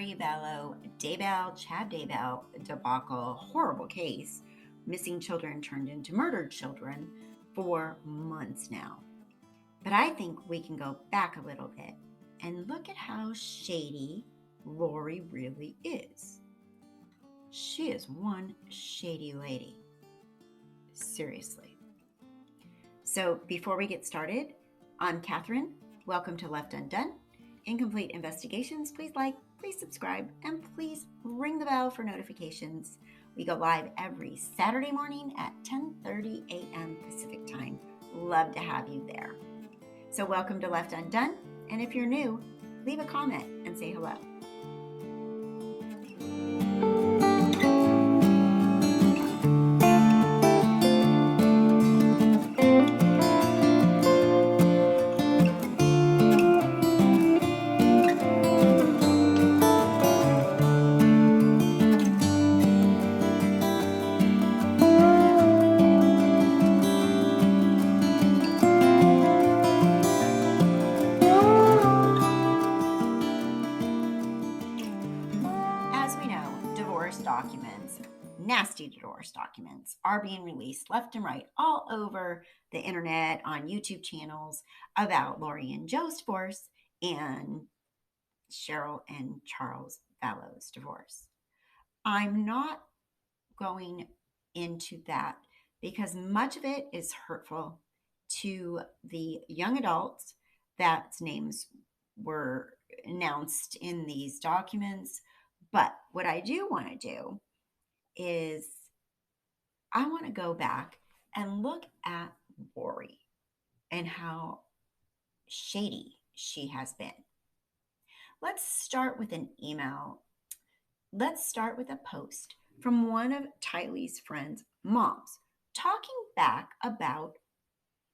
Lori Vallow, Daybell debacle, horrible case. Missing children turned into murdered children for months now. But I think we can go back a little bit and look at how shady Lori really is. She is one shady lady. Seriously. So before we get started, I'm Kathryn. Welcome to Left Undone. Incomplete investigations. Please like, please subscribe, and please ring the bell for notifications. We go live every Saturday morning at 10:30 a.m. Pacific time. Love to have you there. So welcome to Left Undone. And if you're new, leave a comment and say hello. Nasty divorce documents are being released left and right all over the internet on YouTube channels about Lori and Joe's divorce and Cheryl and Charles Vallow's divorce. I'm not going into that because much of it is hurtful to the young adults that's names were announced in these documents. But what I do want to do is I want to go back and look at Lori and how shady she has been. Let's start with an email. Let's start with a post from one of Tylee's friends' moms talking back about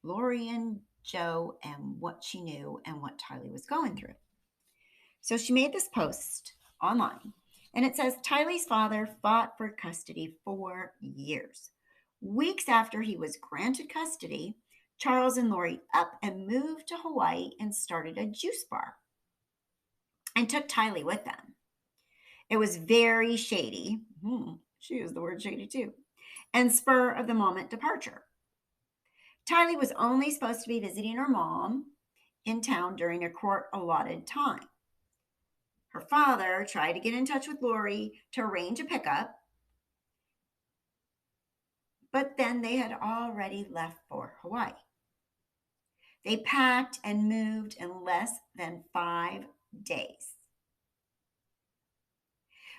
Lori and Joe and what she knew and what Tylee was going through. So she made this post online. And it says, Tylee's father fought for custody for years. Weeks after he was granted custody, Charles and Lori up and moved to Hawaii and started a juice bar and took Tylee with them. It was very shady. She used the word shady too. And spur of the moment departure. Tylee was only supposed to be visiting her mom in town during a court allotted time. Her father tried to get in touch with Lori to arrange a pickup, but then they had already left for Hawaii. They packed and moved in less than 5 days.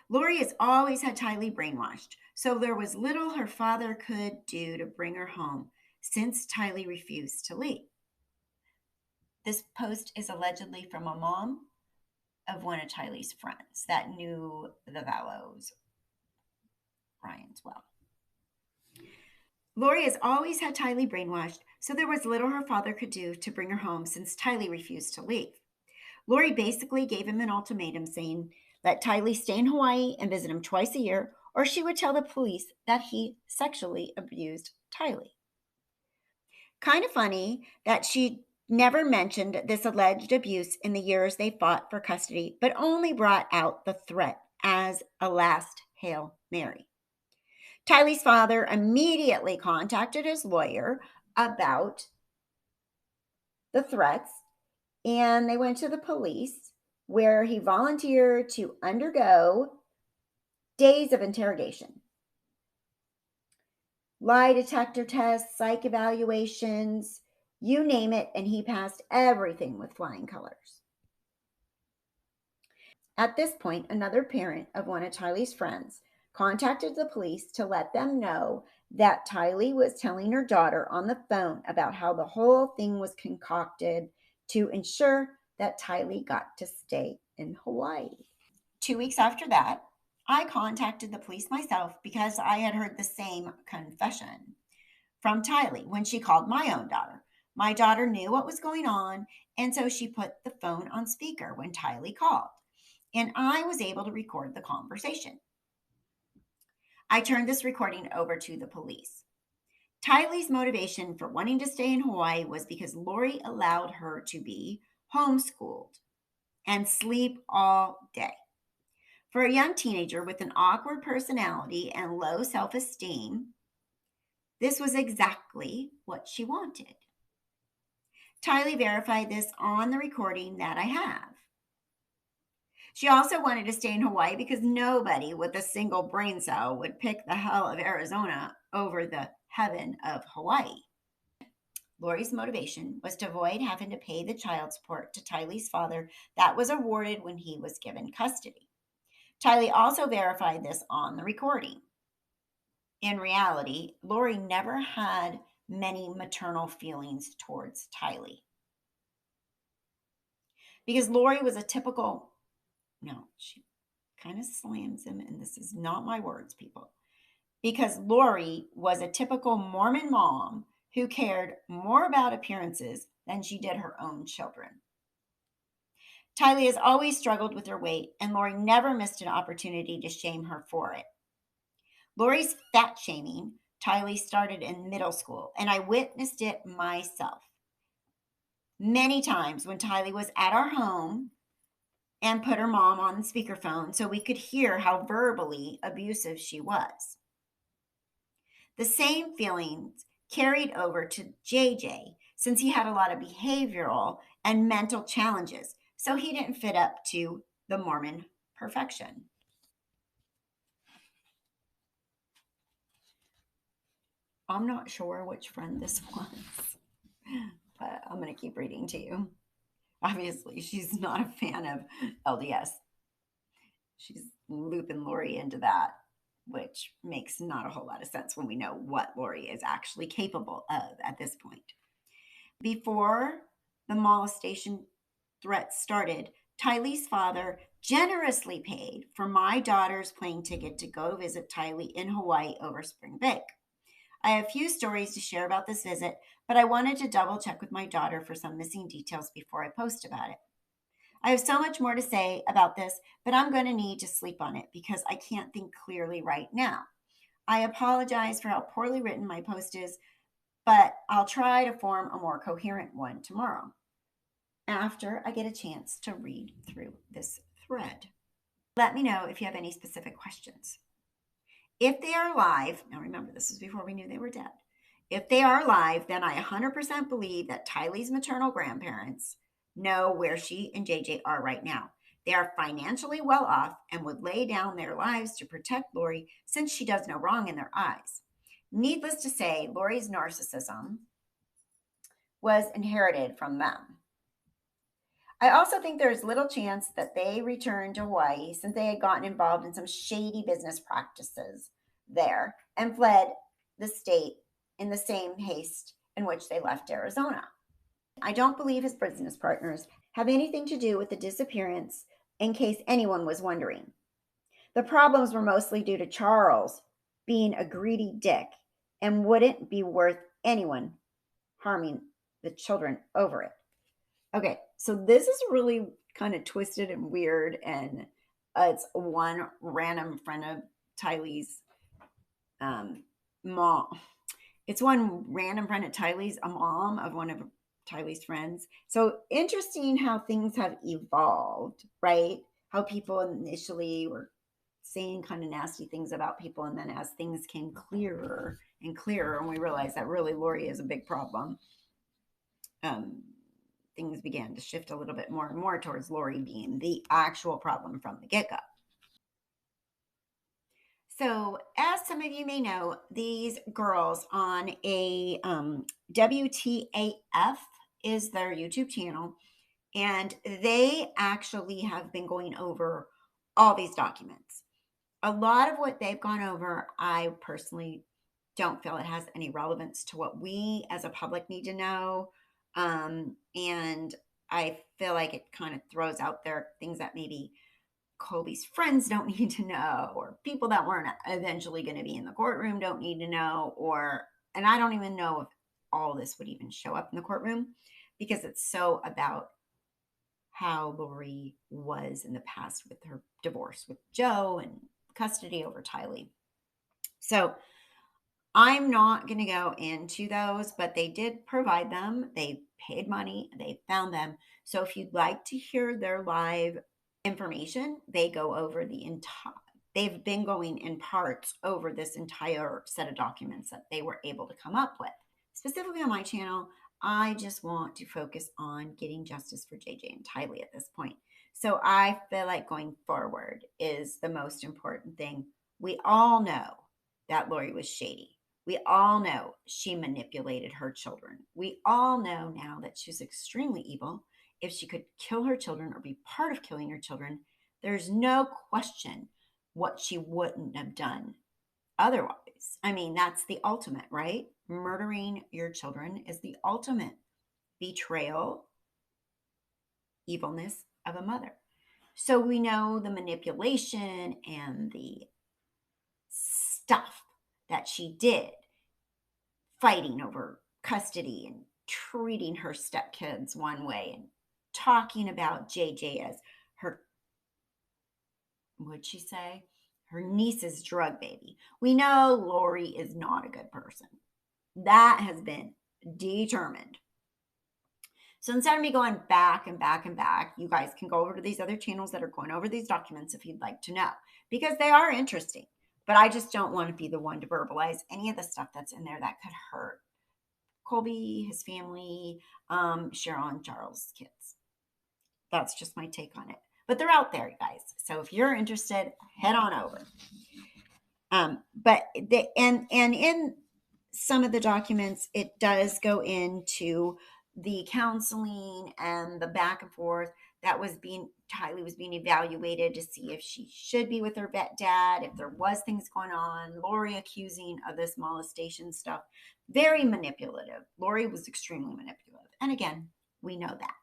Lori has always had Tylee brainwashed, so there was little her father could do to bring her home since Tylee refused to leave. This post is allegedly from a mom of one of Tylee's friends that knew the Vallows, Ryan's well. Lori has always had Tylee brainwashed, so there was little her father could do to bring her home since Tylee refused to leave. Lori basically gave him an ultimatum saying, let Tylee stay in Hawaii and visit him twice a year, or she would tell the police that he sexually abused Tylee. Kind of funny that she never mentioned this alleged abuse in the years they fought for custody, but only brought out the threat as a last Hail Mary. Tylee's father immediately contacted his lawyer about the threats, and they went to the police where he volunteered to undergo days of interrogation. Lie detector tests, psych evaluations, you name it, and he passed everything with flying colors. At this point, another parent of one of Tylee's friends contacted the police to let them know that Tylee was telling her daughter on the phone about how the whole thing was concocted to ensure that Tylee got to stay in Hawaii. 2 weeks after that, I contacted the police myself because I had heard the same confession from Tylee when she called my own daughter. My daughter knew what was going on, and so she put the phone on speaker when Tylee called, and I was able to record the conversation. I turned this recording over to the police. Tylee's motivation for wanting to stay in Hawaii was because Lori allowed her to be homeschooled and sleep all day. For a young teenager with an awkward personality and low self-esteem, this was exactly what she wanted. Tylee verified this on the recording that I have. She also wanted to stay in Hawaii because nobody with a single brain cell would pick the hell of Arizona over the heaven of Hawaii. Lori's motivation was to avoid having to pay the child support to Tylee's father that was awarded when he was given custody. Tylee also verified this on the recording. In reality, Lori never had many maternal feelings towards Tylee. Because Lori was a typical, no, she kind of slams him, and this is not my words, people. Because Lori was a typical Mormon mom who cared more about appearances than she did her own children. Tylee has always struggled with her weight, and Lori never missed an opportunity to shame her for it. Lori's fat shaming, Tylee started in middle school, and I witnessed it myself. Many times when Tylee was at our home and put her mom on the speakerphone so we could hear how verbally abusive she was. The same feelings carried over to JJ since he had a lot of behavioral and mental challenges, so he didn't fit up to the Mormon perfection. I'm not sure which friend this was, but I'm going to keep reading to you. Obviously, she's not a fan of LDS. She's looping Lori into that, which makes not a whole lot of sense when we know what Lori is actually capable of at this point. Before the molestation threats started, Tylee's father generously paid for my daughter's plane ticket to go visit Tylee in Hawaii over spring break. I have few stories to share about this visit, but I wanted to double check with my daughter for some missing details before I post about it. I have so much more to say about this, but I'm going to need to sleep on it because I can't think clearly right now. I apologize for how poorly written my post is, but I'll try to form a more coherent one tomorrow after I get a chance to read through this thread. Let me know if you have any specific questions. If they are alive, now remember, this is before we knew they were dead. If they are alive, then I 100% believe that Tylee's maternal grandparents know where she and JJ are right now. They are financially well off and would lay down their lives to protect Lori since she does no wrong in their eyes. Needless to say, Lori's narcissism was inherited from them. I also think there's little chance that they returned to Hawaii since they had gotten involved in some shady business practices there and fled the state in the same haste in which they left Arizona. I don't believe his business partners have anything to do with the disappearance, in case anyone was wondering. The problems were mostly due to Charles being a greedy dick and wouldn't be worth anyone harming the children over it. Okay, so this is really kind of twisted and weird, and it's one random friend of Tylee's mom. It's one random friend of Tylee's, a mom of one of Tylee's friends. So interesting how things have evolved, right? How people initially were saying kind of nasty things about people, and then as things came clearer and clearer, and we realized that really Lori is a big problem, things began to shift a little bit more and more towards Lori being the actual problem from the get-go. So, as some of you may know, these girls on a WTAF is their YouTube channel, and they actually have been going over all these documents. A lot of what they've gone over, I personally don't feel it has any relevance to what we as a public need to know. And I feel like it kind of throws out there things that maybe Colby's friends don't need to know, or people that weren't eventually going to be in the courtroom don't need to know, and I don't even know if all this would even show up in the courtroom because it's so about how Lori was in the past with her divorce with Joe and custody over Tylee. So I'm not going to go into those, but they did provide them. They paid money. They found them. So if you'd like to hear their live information. They go over they've been going in parts over this entire set of documents that they were able to come up with. Specifically on my channel, I just want to focus on getting justice for JJ and Tylee at this point. So I feel like going forward is the most important thing. We all know that Lori was shady. We all know she manipulated her children. We all know now that she's extremely evil. If she could kill her children or be part of killing her children, there's no question what she wouldn't have done otherwise. I mean, that's the ultimate, right? Murdering your children is the ultimate betrayal, evilness of a mother. So we know the manipulation and the stuff that she did, fighting over custody and treating her stepkids one way and talking about JJ as her, what'd she say? Her niece's drug baby. We know Lori is not a good person. That has been determined. So instead of me going back and back and back, you guys can go over to these other channels that are going over these documents if you'd like to know, because they are interesting. But I just don't want to be the one to verbalize any of the stuff that's in there that could hurt Colby, his family, Cheryl, and Charles' kids. That's just my take on it. But they're out there, guys. So if you're interested, head on over. But in some of the documents, it does go into the counseling and the back and forth that was Tylee was being evaluated to see if she should be with her vet dad, if there was things going on. Lori accusing of this molestation stuff. Very manipulative. Lori was extremely manipulative. And again, we know that.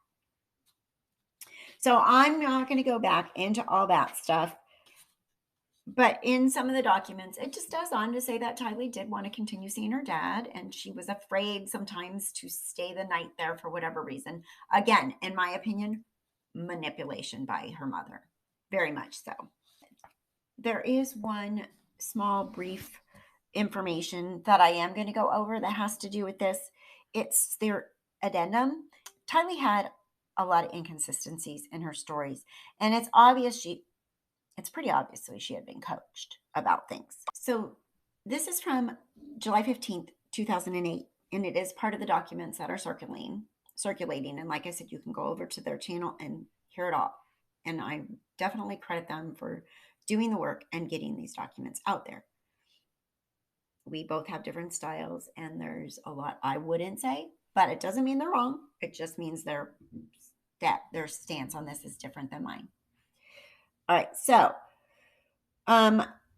So I'm not going to go back into all that stuff. But in some of the documents, it just goes on to say that Tylee did want to continue seeing her dad, and she was afraid sometimes to stay the night there for whatever reason. Again, in my opinion, manipulation by her mother. Very much so. There is one small brief information that I am going to go over that has to do with this. It's their addendum. Tylee had a lot of inconsistencies in her stories, and it's pretty obviously she had been coached about things. So this is from July 15th, 2008, and it is part of the documents that are circulating. And like I said, you can go over to their channel and hear it all. And I definitely credit them for doing the work and getting these documents out there. We both have different styles, and there's a lot I wouldn't say, but it doesn't mean they're wrong. It just means their stance on this is different than mine. All right, so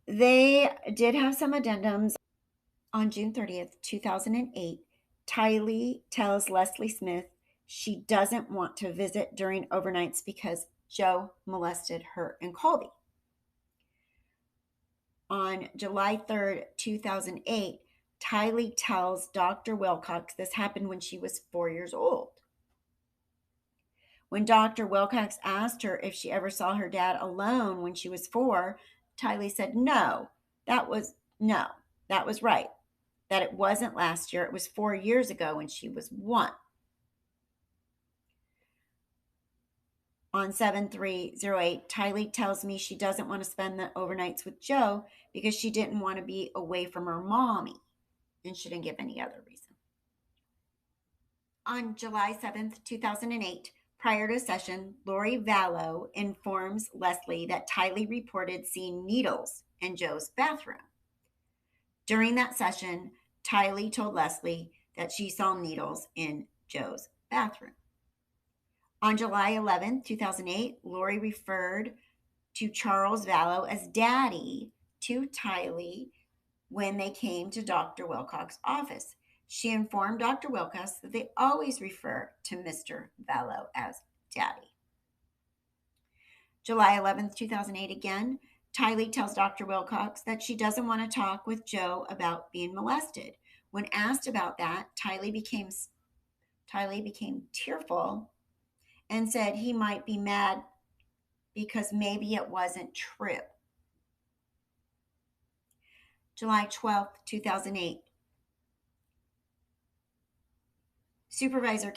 they did have some addendums. On June 30th, 2008, Tylee tells Leslie Smith she doesn't want to visit during overnights because Joe molested her and Colby. On July 3rd, 2008, Tylee tells Dr. Wilcox this happened when she was 4 years old. When Dr. Wilcox asked her if she ever saw her dad alone when she was 4, Tylee said no. That was right. That it wasn't last year. It was 4 years ago when she was 1. On 7/3/08, Tylee tells me she doesn't want to spend the overnights with Joe because she didn't want to be away from her mommy, and she didn't give any other reason. On July 7th, 2008, prior to session, Lori Vallow informs Leslie that Tylee reported seeing needles in Joe's bathroom. During that session, Tylee told Leslie that she saw needles in Joe's bathroom. On July 11, 2008, Lori referred to Charles Vallow as Daddy to Tylee when they came to Dr. Wilcox's office. She informed Dr. Wilcox that they always refer to Mr. Vallow as Daddy. July 11, 2008 again, Tylee tells Dr. Wilcox that she doesn't want to talk with Joe about being molested. When asked about that, Tylee became tearful and said he might be mad because maybe it wasn't true. July 12th, 2008. Supervisor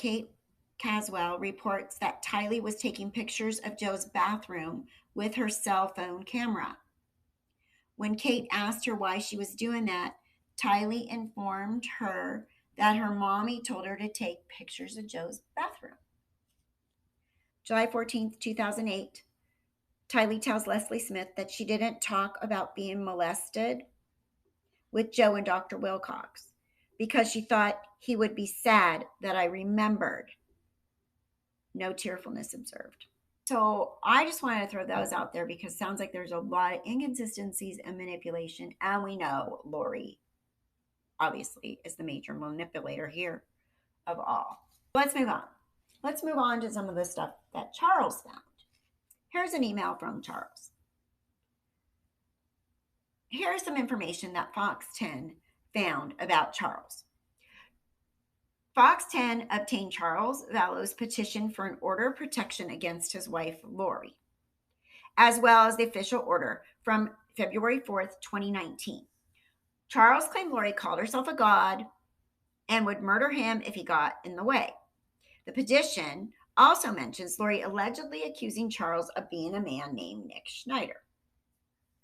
Caswell reports that Tylee was taking pictures of Joe's bathroom with her cell phone camera. When Kate asked her why she was doing that, Tylee informed her that her mommy told her to take pictures of Joe's bathroom. July 14th, 2008, Tylee tells Leslie Smith that she didn't talk about being molested with Joe and Dr. Wilcox because she thought he would be sad that I remembered. No tearfulness observed. So I just wanted to throw those out there because it sounds like there's a lot of inconsistencies and manipulation. And we know Lori obviously is the major manipulator here of all. Let's move on. Let's move on to some of the stuff that Charles found. Here's an email from Charles. Here's some information that Fox 10 found about Charles. Fox 10 obtained Charles Vallow's petition for an order of protection against his wife, Lori, as well as the official order from February 4th, 2019. Charles claimed Lori called herself a god and would murder him if he got in the way. The petition also mentions Lori allegedly accusing Charles of being a man named Nick Schneider,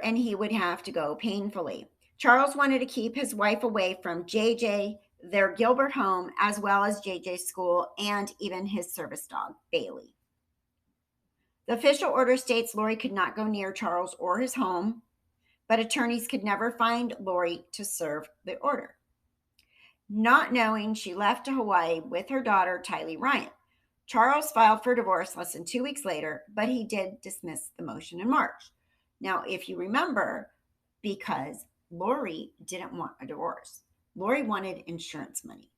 and he would have to go painfully. Charles wanted to keep his wife away from JJ, their Gilbert home, as well as JJ's school, and even his service dog, Bailey. The official order states Lori could not go near Charles or his home, but attorneys could never find Lori to serve the order. Not knowing she left to Hawaii with her daughter, Tylee Ryan, Charles filed for divorce less than 2 weeks later, but he did dismiss the motion in March. Now, if you remember, because Lori didn't want a divorce, Lori wanted insurance money.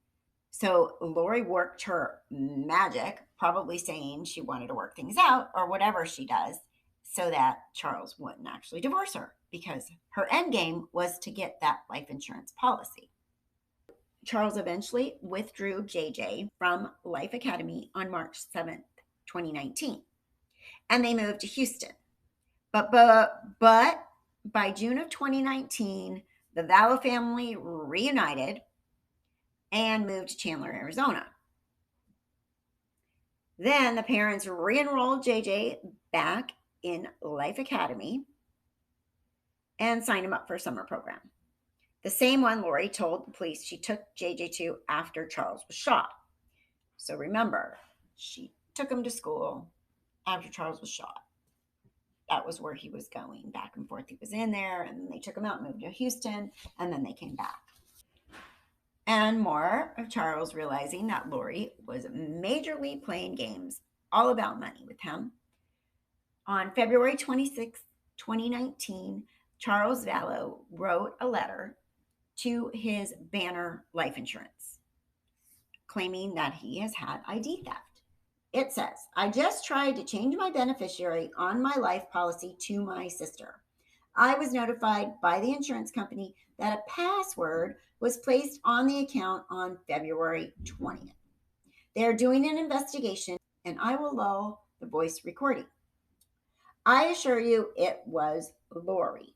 So Lori worked her magic, probably saying she wanted to work things out or whatever she does, so that Charles wouldn't actually divorce her, because her end game was to get that life insurance policy. Charles eventually withdrew JJ from Life Academy on March 7th, 2019, and they moved to Houston. But by June of 2019, the Vallow family reunited and moved to Chandler, Arizona. Then the parents re-enrolled JJ back in Life Academy and signed him up for a summer program. The same one Lori told the police she took JJ to after Charles was shot. So remember, she took him to school after Charles was shot. That was where he was going, back and forth. He was in there, and then they took him out and moved to Houston, and then they came back. And more of Charles realizing that Lori was majorly playing games all about money with him. On February 26, 2019, Charles Vallow wrote a letter to his Banner Life Insurance, claiming that he has had ID theft. It says, I just tried to change my beneficiary on my life policy to my sister. I was notified by the insurance company that a password was placed on the account on February 20th. They are doing an investigation, and I will lull the voice recording. I assure you it was Lori.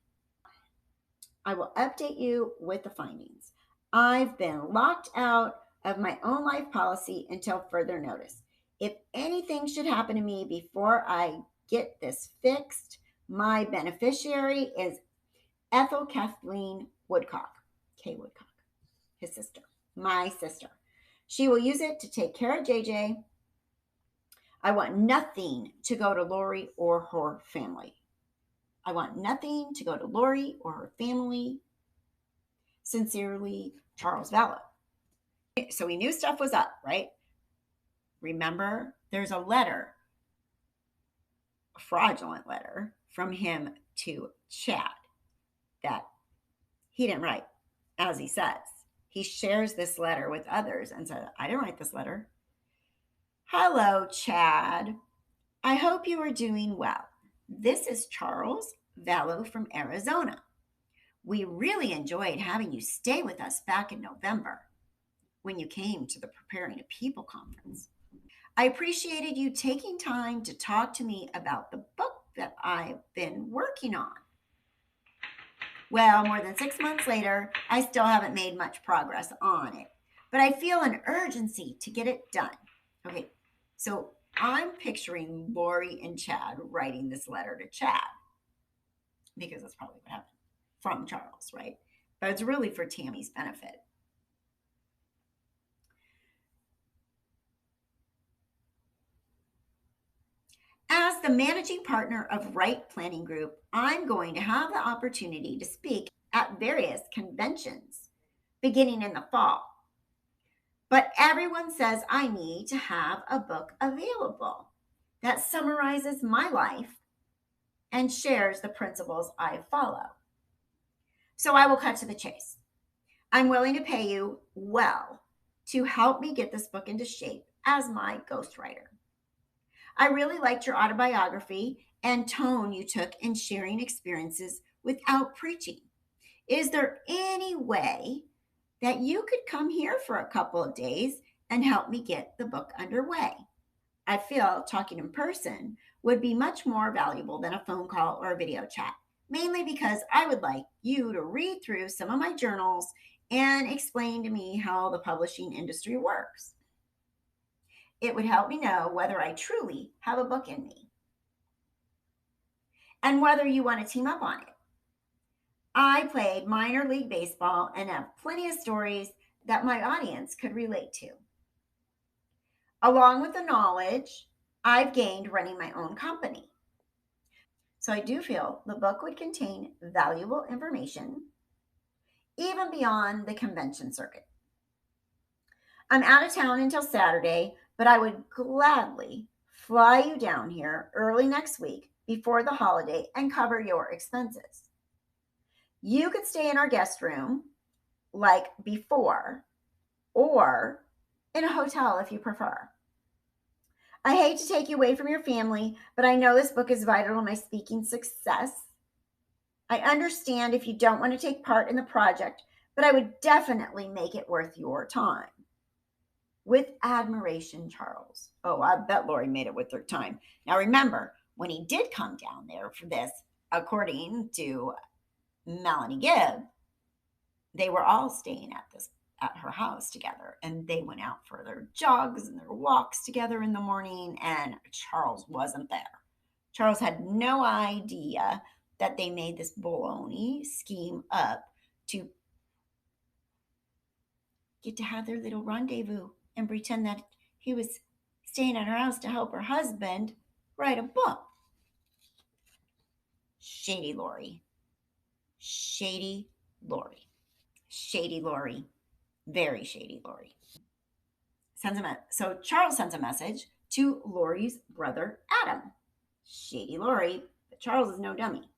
I will update you with the findings. I've been locked out of my own life policy until further notice. If anything should happen to me before I get this fixed, my beneficiary is Ethel Kathleen Woodcock, Kay Woodcock, his sister, my sister. She will use it to take care of JJ. I want nothing to go to Lori or her family. I want nothing to go to Lori or her family. Sincerely, Charles Vallow. So we knew stuff was up, right? Remember, there's a letter, a fraudulent letter from him to Chad that he didn't write, as he says. He shares this letter with others and says, I didn't write this letter. Hello, Chad. I hope you are doing well. This is Charles Vallow from Arizona. We really enjoyed having you stay with us back in November when you came to the Preparing a People conference. I appreciated you taking time to talk to me about the book that I've been working on. Well, more than 6 months later, I still haven't made much progress on it, but I feel an urgency to get it done. Okay, So I'm picturing Lori and Chad writing this letter to Chad because that's probably what happened from Charles, right? But it's really for Tammy's benefit. As the managing partner of Right Planning Group, I'm going to have the opportunity to speak at various conventions beginning in the fall. But everyone says I need to have a book available that summarizes my life and shares the principles I follow. So I will cut to the chase. I'm willing to pay you well to help me get this book into shape as my ghostwriter. I really liked your autobiography and tone you took in sharing experiences without preaching. Is there any way that you could come here for a couple of days and help me get the book underway? I feel talking in person would be much more valuable than a phone call or a video chat, mainly because I would like you to read through some of my journals and explain to me how the publishing industry works. It would help me know whether I truly have a book in me and whether you want to team up on it. I played minor league baseball and have plenty of stories that my audience could relate to, along with the knowledge I've gained running my own company. So I do feel the book would contain valuable information, even beyond the convention circuit. I'm out of town until Saturday, but I would gladly fly you down here early next week before the holiday and cover your expenses. You could stay in our guest room like before, or in a hotel if you prefer. I hate to take you away from your family, but I know this book is vital to my speaking success. I understand if you don't want to take part in the project, but I would definitely make it worth your time. With admiration, Charles. Oh, I bet Lori made it worth her time. Now remember, when he did come down there for this, according to Melanie Gibb, they were all staying at her house together, and they went out for their jogs and their walks together in the morning, and Charles wasn't there. Charles had no idea that they made this baloney scheme up to get to have their little rendezvous and pretend that he was staying at her house to help her husband write a book. Shady Lori. Shady Lori. Shady Lori. Very shady Lori. So Charles sends a message to Lori's brother Adam. Shady Lori, but Charles is no dummy.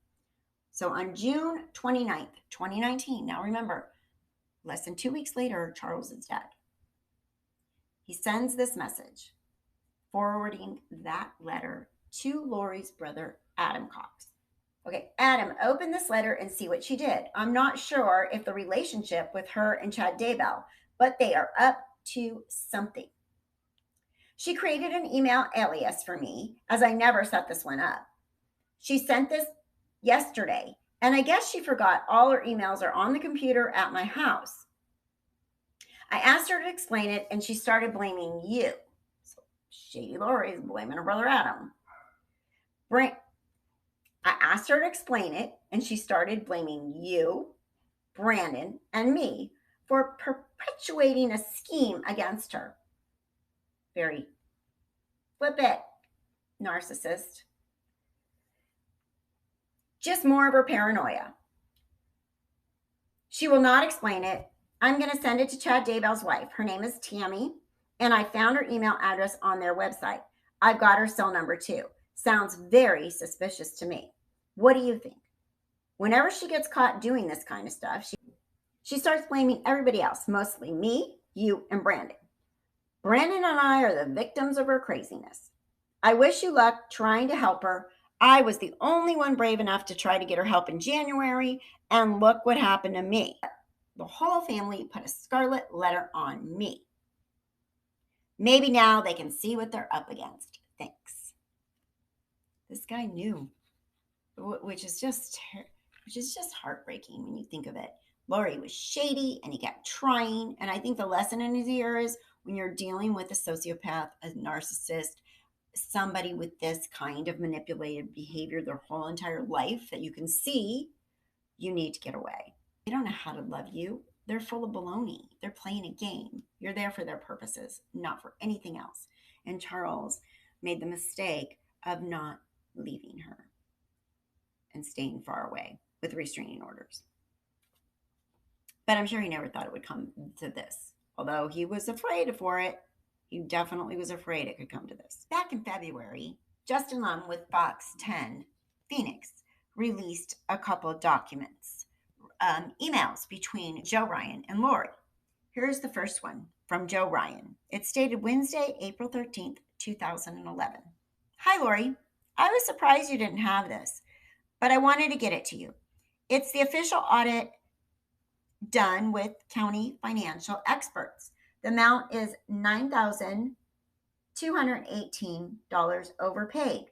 So on June 29th, 2019, now remember, less than 2 weeks later, Charles is dead. He sends this message, forwarding that letter to Lori's brother, Adam Cox. Okay, Adam, open this letter and see what she did. I'm not sure if the relationship with her and Chad Daybell, but they are up to something. She created an email alias for me, as I never set this one up. She sent this yesterday, and I guess she forgot all her emails are on the computer at my house. I asked her to explain it, and she started blaming you. So Shady Lori is blaming her brother Adam. I asked her to explain it, and she started blaming you, Brandon, and me for perpetuating a scheme against her. Very flip it, narcissist. Just more of her paranoia. She will not explain it. I'm going to send it to Chad Daybell's wife. Her name is Tammy, and I found her email address on their website. I've got her cell number too. Sounds very suspicious to me. What do you think? Whenever she gets caught doing this kind of stuff, she starts blaming everybody else, mostly me, you, and Brandon. Brandon and I are the victims of her craziness. I wish you luck trying to help her. I was the only one brave enough to try to get her help in January, and look what happened to me. The whole family put a scarlet letter on me. Maybe now they can see what they're up against. Thanks. This guy knew, which is just heartbreaking when you think of it. Lori was shady and he kept trying. And I think the lesson in here is when you're dealing with a sociopath, a narcissist, somebody with this kind of manipulative behavior their whole entire life that you can see, you need to get away. They don't know how to love you. They're full of baloney. They're playing a game. You're there for their purposes, not for anything else. And Charles made the mistake of not leaving her and staying far away with restraining orders. But I'm sure he never thought it would come to this. Although he was afraid for it, he definitely was afraid it could come to this. Back in February, Justin Lum with Fox 10 Phoenix released a couple of documents, emails between Joe Ryan and Lori. Here's the first one from Joe Ryan. It's dated Wednesday, April 13th, 2011. Hi, Lori. I was surprised you didn't have this, but I wanted to get it to you. It's the official audit done with county financial experts. The amount is $9,218 overpaid.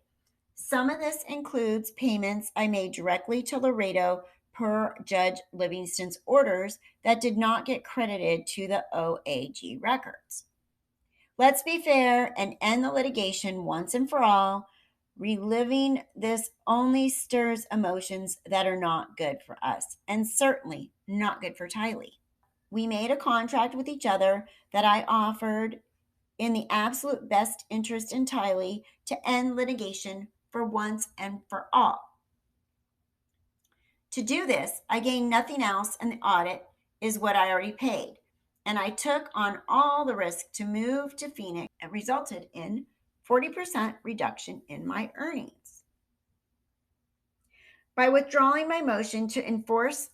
Some of this includes payments I made directly to Laredo per Judge Livingston's orders that did not get credited to the OAG records. Let's be fair and end the litigation once and for all. Reliving this only stirs emotions that are not good for us, and certainly not good for Tylee. We made a contract with each other that I offered in the absolute best interest in Tylee to end litigation for once and for all. To do this, I gained nothing else, and the audit is what I already paid. And I took on all the risk to move to Phoenix and resulted in 40% reduction in my earnings. By withdrawing my motion to enforce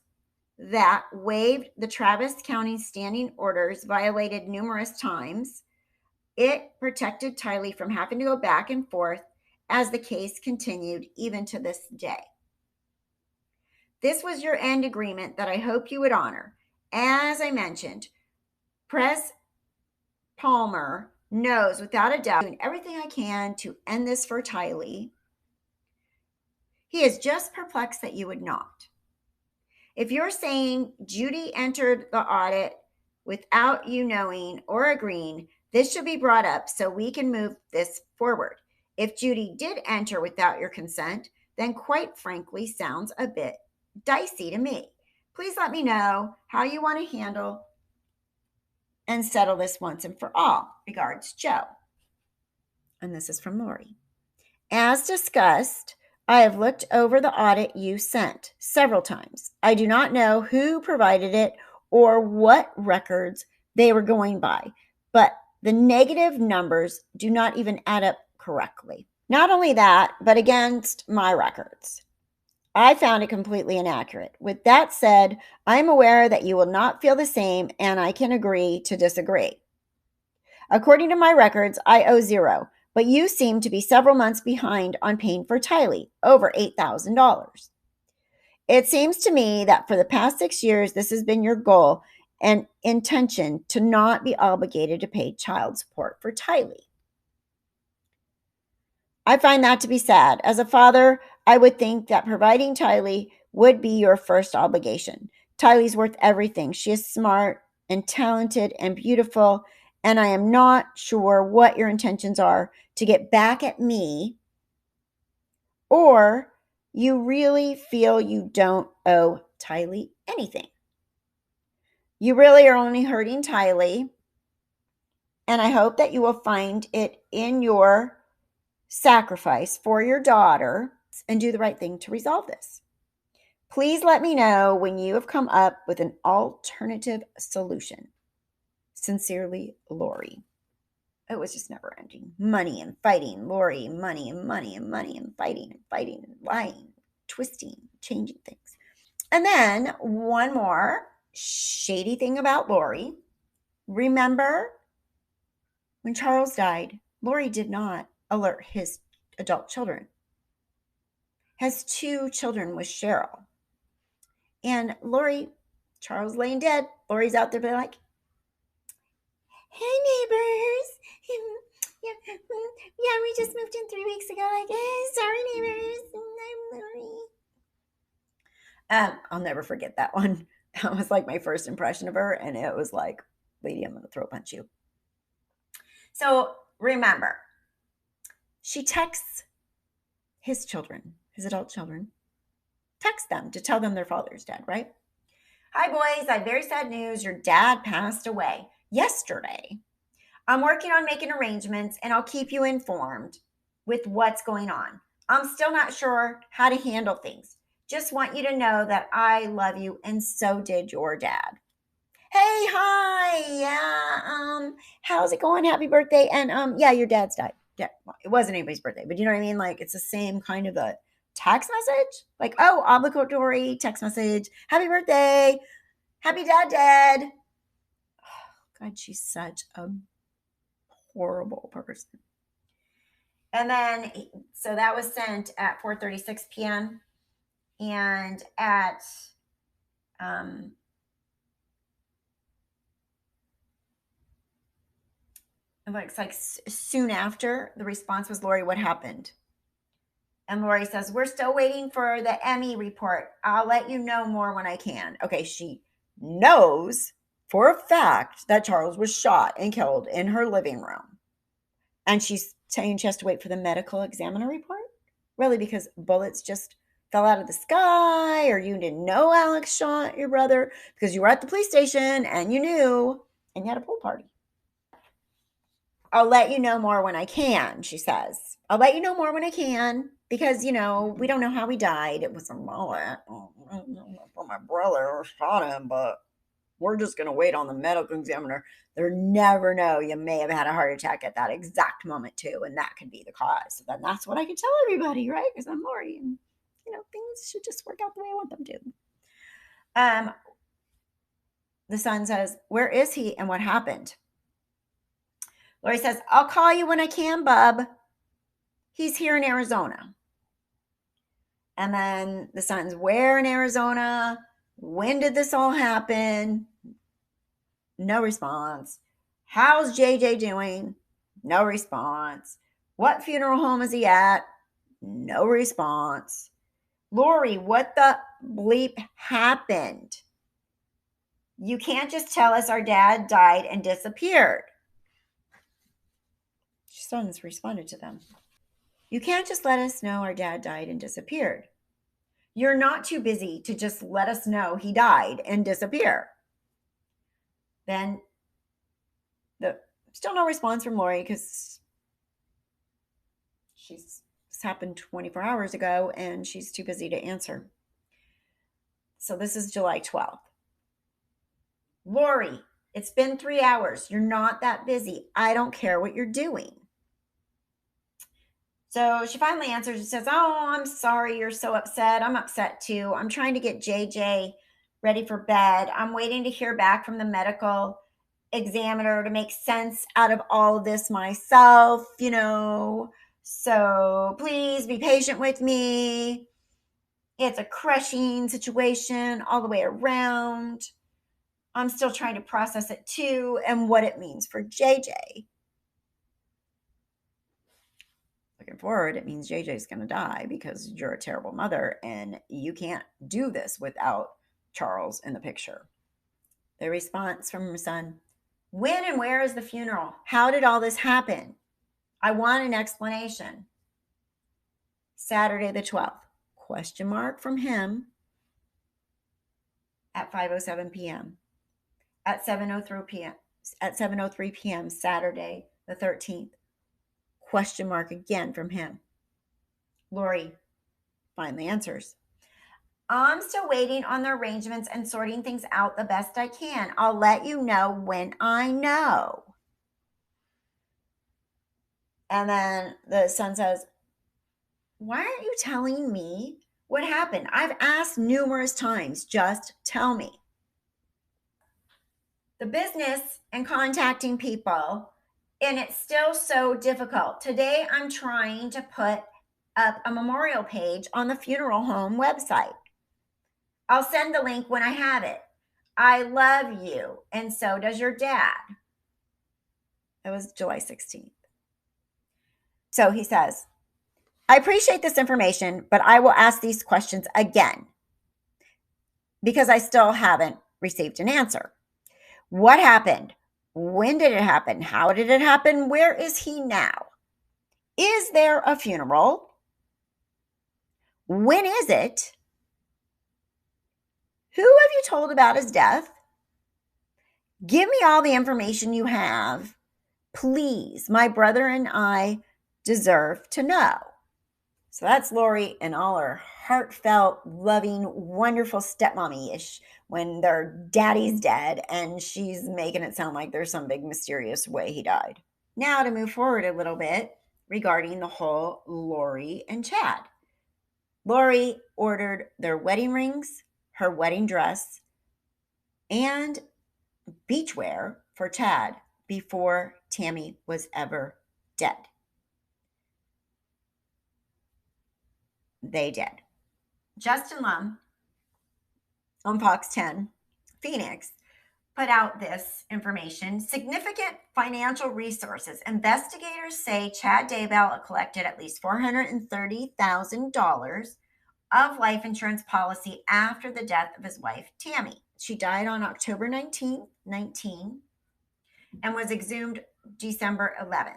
that waived the Travis County standing orders violated numerous times, it protected Tylee from having to go back and forth as the case continued even to this day. This was your end agreement that I hope you would honor. As I mentioned, Press Palmer knows without a doubt doing everything I can to end this for Tylee. He is just perplexed that you would not. If you're saying Judy entered the audit without you knowing or agreeing, this should be brought up so we can move this forward. If Judy did enter without your consent, then quite frankly sounds a bit dicey to me. Please let me know how you want to handle and settle this once and for all. Regards, Joe. And this is from Lori. As discussed, I have looked over the audit you sent several times. I do not know who provided it or what records they were going by, but the negative numbers do not even add up correctly. Not only that, but against my records. I found it completely inaccurate. With that said, I am aware that you will not feel the same, and I can agree to disagree. According to my records, I owe $0, but you seem to be several months behind on paying for Tylee, over $8,000. It seems to me that for the past 6 years, this has been your goal and intention to not be obligated to pay child support for Tylee. I find that to be sad. As a father, I would think that providing Tylee would be your first obligation. Tylee's worth everything. She is smart and talented and beautiful, and I am not sure what your intentions are to get back at me, or you really feel you don't owe Tylee anything. You really are only hurting Tylee, and I hope that you will find it in your sacrifice for your daughter and do the right thing to resolve this. Please let me know when you have come up with an alternative solution. Sincerely, Lori. It was just never ending. Money and fighting, Lori, money and money and money and fighting and lying, twisting, changing things. And then one more shady thing about Lori. Remember when Charles died, Lori did not alert his adult children. Has 2 children with Cheryl. And Lori, Charles laying dead, Lori's out there being like, hey neighbors. Yeah, we just moved in 3 weeks ago. Like, hey, sorry neighbors. I'm Lori. I'll never forget that one. That was like my first impression of her. And it was like, lady, I'm going to throat punch you. So remember, she texts his children, his adult children, text them to tell them their father's dead, right? Hi, boys. I have very sad news. Your dad passed away yesterday. I'm working on making arrangements and I'll keep you informed with what's going on. I'm still not sure how to handle things. Just want you to know that I love you and so did your dad. Hey, hi. Yeah. How's it going? Happy birthday. And yeah, your dad's died. Yeah, well, it wasn't anybody's birthday, but you know what I mean? Like it's the same kind of a text message. Like, oh, obligatory text message. Happy birthday. Happy dad dead. Oh, God, she's such a horrible person. And then, so that was sent at 4:36 p.m. And at it's like soon after, the response was, Lori, what happened? And Lori says, we're still waiting for the Emmy report. I'll let you know more when I can. Okay, she knows for a fact that Charles was shot and killed in her living room. And she's saying she has to wait for the medical examiner report? Really, because bullets just fell out of the sky, or you didn't know Alex shot your brother because you were at the police station and you knew and you had a pool party. I'll let you know more when I can, she says. I'll let you know more when I can because, you know, we don't know how he died. It was a bullet for my brother shot him, but we're just going to wait on the medical examiner. They'll never know. You may have had a heart attack at that exact moment too, and that could be the cause. So then that's what I could tell everybody, right? Because I'm Lori, and you know things should just work out the way I want them to. The son says, "Where is he, and what happened?" Lori says, "I'll call you when I can, bub. He's here in Arizona." And then the son's, "Where in Arizona? When did this all happen?" No response. How's JJ doing? No response. What funeral home is he at? No response. Lori, what the bleep happened? You can't just tell us our dad died and disappeared. Sons responded to them. You can't just let us know our dad died and disappeared. You're not too busy to just let us know he died and disappear. Then still no response from Lori because this happened 24 hours ago and she's too busy to answer. So this is July 12th. Lori, it's been 3 hours. You're not that busy. I don't care what you're doing. So she finally answers and says, oh, I'm sorry you're so upset. I'm upset too. I'm trying to get JJ ready for bed. I'm waiting to hear back from the medical examiner to make sense out of all of this myself, you know. So please be patient with me. It's a crushing situation all the way around. I'm still trying to process it too and what it means for JJ. Looking forward, it means JJ's going to die because you're a terrible mother and you can't do this without Charles in the picture. The response from her son, when and where is the funeral? How did all this happen? I want an explanation. Saturday the 12th, question mark from him at 5:07 p.m. At 7:03 p.m. At 7:03 p.m. Saturday the 13th, question mark again from him. Lori finally answers. I'm still waiting on the arrangements and sorting things out the best I can. I'll let you know when I know. And then the son says, why aren't you telling me what happened? I've asked numerous times. Just tell me. The business and contacting people, and it's still so difficult. Today, I'm trying to put up a memorial page on the funeral home website. I'll send the link when I have it. I love you, and so does your dad. It was July 16th. So he says, I appreciate this information, but I will ask these questions again because I still haven't received an answer. What happened? When did it happen? How did it happen? Where is he now? Is there a funeral? When is it? Who have you told about his death? Give me all the information you have. Please, my brother and I deserve to know. So that's Lori and all her heartfelt, loving, wonderful stepmommy-ish when their daddy's dead and she's making it sound like there's some big mysterious way he died. Now to move forward a little bit regarding the whole Lori and Chad. Lori ordered their wedding rings, her wedding dress, and beachwear for Chad before Tammy was ever dead. They did. Justin Lum on Fox 10 Phoenix put out this information. Significant financial resources. Investigators say Chad Daybell collected at least $430,000 of life insurance policy after the death of his wife, Tammy. She died on October 19th, 19, and was exhumed December 11th.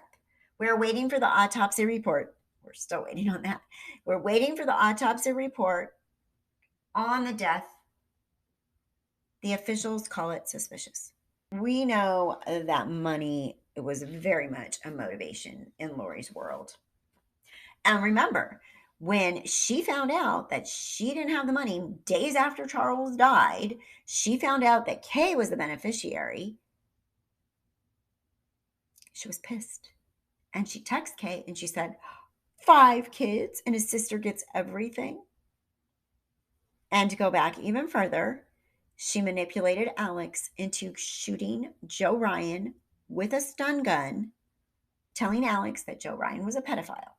We're waiting for the autopsy report. We're still waiting on that. We're waiting for the autopsy report on the death. The officials call it suspicious. We know that money was very much a motivation in Lori's world. And remember, when she found out that she didn't have the money days after Charles died, she found out that Kay was the beneficiary. She was pissed. And she texted Kay and she said, 5 kids and his sister gets everything. And to go back even further, she manipulated Alex into shooting Joe Ryan with a stun gun, telling Alex that Joe Ryan was a pedophile.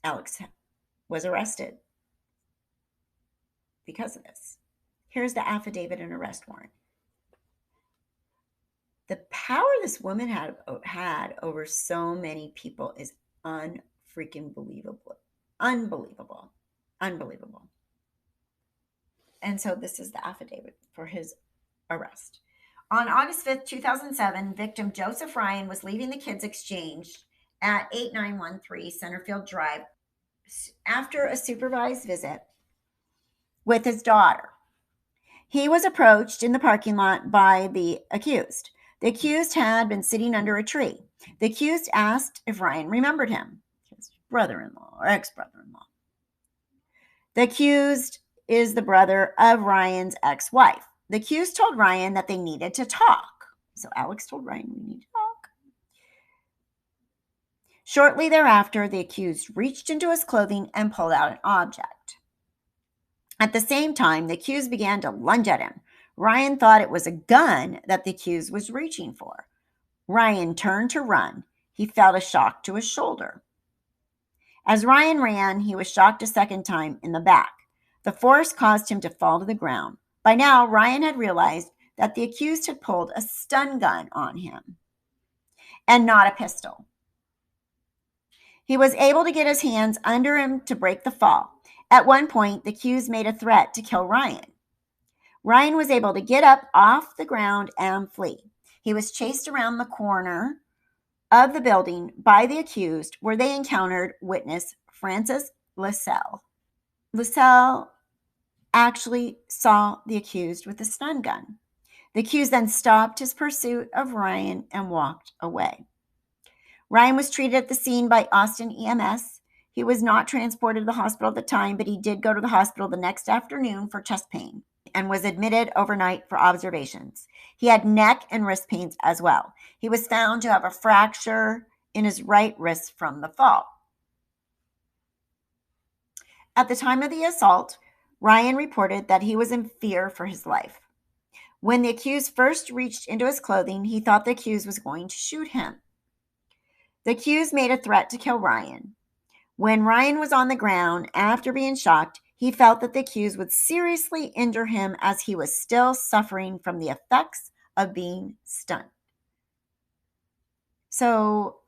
Alex was arrested because of this. Here's the affidavit and arrest warrant. The power this woman had over so many people is unfreaking believable. Unbelievable. Unbelievable. And so this is the affidavit for his arrest. On August 5th, 2007, victim Joseph Ryan was leaving the kids' exchange at 8913 Centerfield Drive after a supervised visit with his daughter. He was approached in the parking lot by the accused. The accused had been sitting under a tree. The accused asked if Ryan remembered him, his brother-in-law or ex-brother-in-law. The accused is the brother of Ryan's ex-wife. The accused told Ryan that they needed to talk. So Alex told Ryan, we need to talk. Shortly thereafter, the accused reached into his clothing and pulled out an object. At the same time, the accused began to lunge at him. Ryan thought it was a gun that the accused was reaching for. Ryan turned to run. He felt a shock to his shoulder. As Ryan ran, he was shocked a second time in the back. The force caused him to fall to the ground. By now, Ryan had realized that the accused had pulled a stun gun on him and not a pistol. He was able to get his hands under him to break the fall. At one point, the accused made a threat to kill Ryan. Ryan was able to get up off the ground and flee. He was chased around the corner of the building by the accused, where they encountered witness Francis LaSalle. LaSalle actually saw the accused with a stun gun. The accused then stopped his pursuit of Ryan and walked away. Ryan was treated at the scene by Austin EMS. He was not transported to the hospital at the time, but he did go to the hospital the next afternoon for chest pain and was admitted overnight for observations. He had neck and wrist pains as well. He was found to have a fracture in his right wrist from the fall. At the time of the assault, Ryan reported that he was in fear for his life. When the accused first reached into his clothing, he thought the accused was going to shoot him. The accused made a threat to kill Ryan. When Ryan was on the ground after being shocked, he felt that the accused would seriously injure him as he was still suffering from the effects of being stunned. So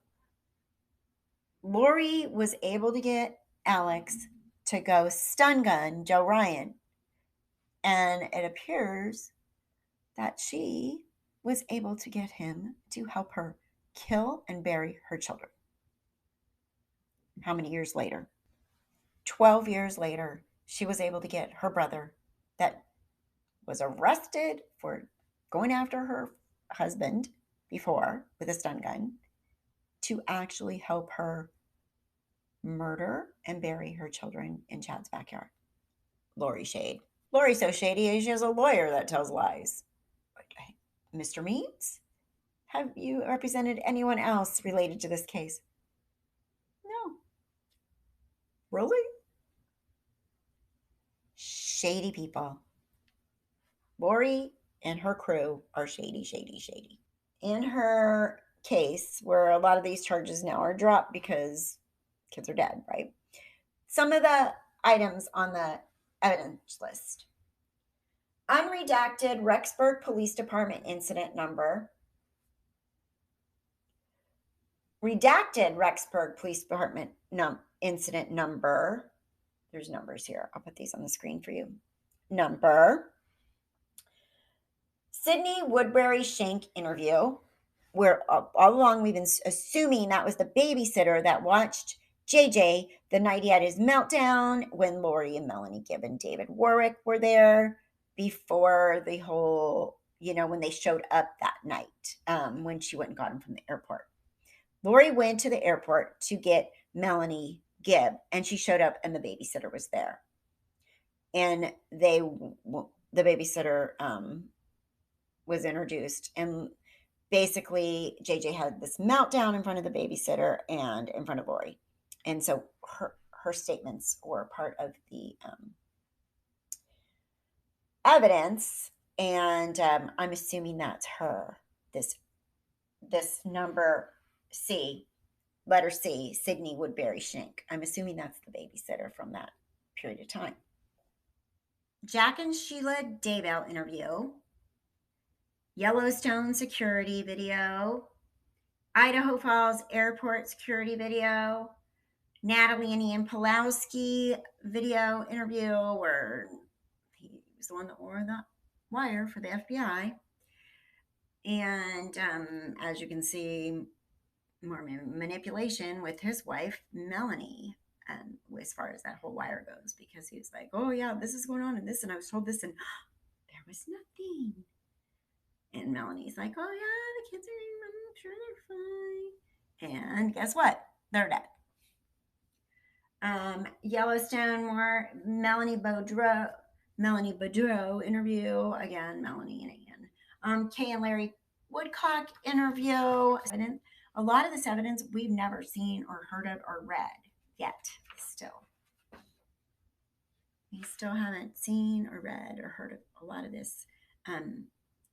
Lori was able to get Alex to go stun gun Joe Ryan And it appears that she was able to get him to help her kill and bury her children. How many years later? 12 years later, she was able to get her brother, that was arrested for going after her husband before with a stun gun, to actually help her murder and bury her children in Chad's backyard. Lori Shade. Lori's so shady, she has a lawyer that tells lies. Mr. Means, have you represented anyone else related to this case? No. Really? Shady people. Lori and her crew are shady, shady, shady. In her case, where a lot of these charges now are dropped because kids are dead, right? Some of the items on the evidence list: unredacted Rexburg Police Department incident number, redacted Rexburg Police Department incident number. There's numbers here. I'll put these on the screen for you. Number. Sydney Woodbury Shank interview, where all along we've been assuming that was the babysitter that watched JJ the night he had his meltdown, when Lori and Melanie Gibb and David Warwick were there before the whole, when they showed up that night, when she went and got him from the airport. Lori went to the airport to get Melanie Gibb, and she showed up and the babysitter was there. And the babysitter was introduced, and basically JJ had this meltdown in front of the babysitter and in front of Lori. And so her statements were part of the evidence, and I'm assuming that's her. This number C, letter C, Sydney Woodbury Shank. I'm assuming that's the babysitter from that period of time. Jack and Sheila Daybell interview, Yellowstone security video, Idaho Falls airport security video, Natalie and Ian Pulowski video interview, where he was the one that wore the wire for the FBI. And as you can see, more manipulation with his wife, Melanie, as far as that whole wire goes, because he was like, oh yeah, this is going on and this, and I was told this, and there was nothing. And Melanie's like, oh yeah, the kids are, I'm sure they're fine. And guess what? They're dead. Yellowstone, more Melanie Boudreau interview. Again, Melanie and Ian. Kay and Larry Woodcock interview. A lot of this evidence we've never seen or heard of or read yet. We still haven't seen or read or heard of a lot of this.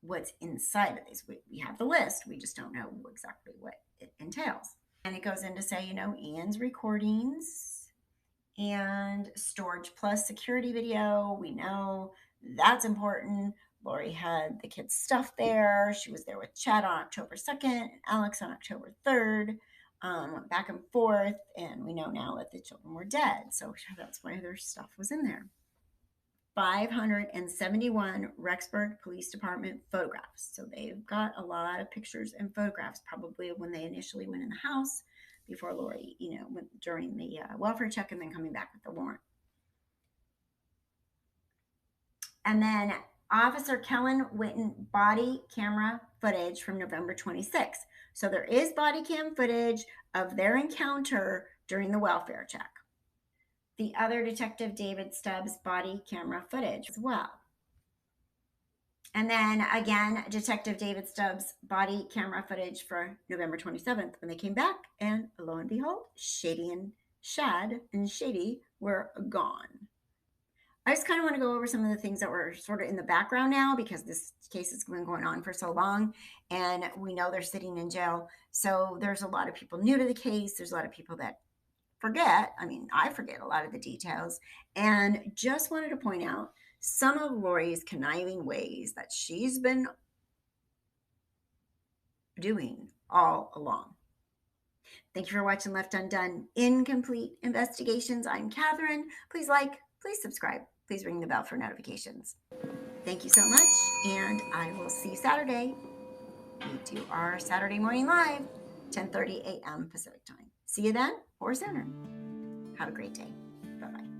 What's inside of these. We have the list. We just don't know exactly what it entails. And it goes in to say, Ian's recordings and Storage Plus security video. We know that's important. Lori had the kids' stuff there. She was there with Chad on October 2nd, and Alex on October 3rd. Back and forth. And we know now that the children were dead. So that's why their stuff was in there. 571 Rexburg Police Department photographs. So they've got a lot of pictures and photographs, probably when they initially went in the house before Lori, went during the welfare check and then coming back with the warrant. And then Officer Kellen Witten body camera footage from November 26th. So there is body cam footage of their encounter during the welfare check. The other Detective David Stubbs body camera footage as well. And then again, Detective David Stubbs body camera footage for November 27th when they came back, and lo and behold, Shady and Shady were gone. I just kind of want to go over some of the things that were sort of in the background now, because this case has been going on for so long and we know they're sitting in jail. So there's a lot of people new to the case. There's a lot of people that forget. I forget a lot of the details, and just wanted to point out some of Lori's conniving ways that she's been doing all along. Thank you for watching Left Undone Incomplete Investigations. I'm Kathryn. Please like, please subscribe, please ring the bell for notifications. Thank you so much, and I will see you Saturday. We do our Saturday morning live, 10:30 a.m. Pacific time. See you then or sooner. Have a great day. Bye-bye.